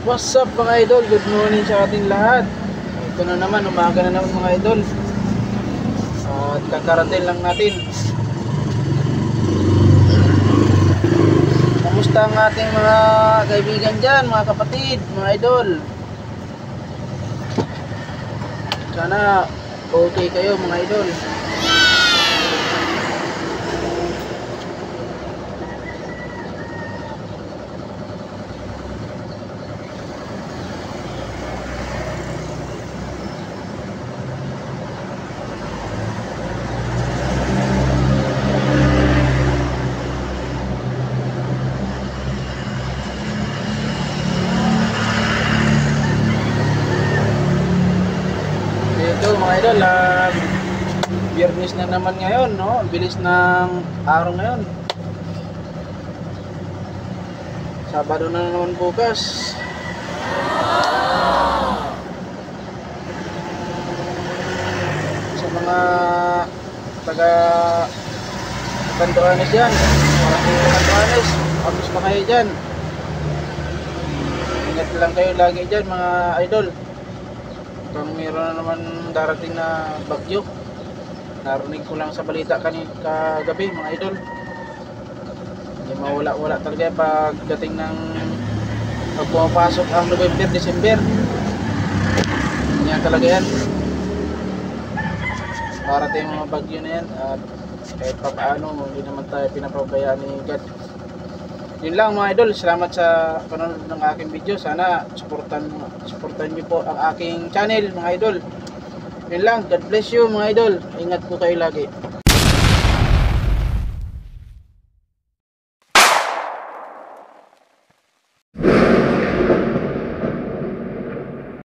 What's up mga idol? Good morning sa ating lahat. Ito na naman, umaga na naman mga idol. At kakarating lang natin. Kamusta ang ating mga kaibigan dyan, mga kapatid, mga idol? Sana okay kayo mga idol. Ito mga idol, Biyernes na naman ngayon, no? Bilis ng araw ngayon. Sabado na naman bukas. Sa mga taga Cantuanes dyan, Cantuanes, tapos pa kayo dyan. Ingat lang kayo lagi dyan mga idol. Kung meron na naman darating na bagyo, narinig ko lang sa balita kagabi mga idol. Hindi mawala-wala talaga pagdating ng pag pumapasok ang November, December. Yan talaga yan. Darating mga bagyo na yan at kahit pa paano hindi naman tayo pinapabayaan ni God. Yun lang mga idol, salamat sa panonood ng aking video. Sana supportan niyo po ang aking channel mga idol. Yun lang, God bless you mga idol. Ingat po kayo lagi.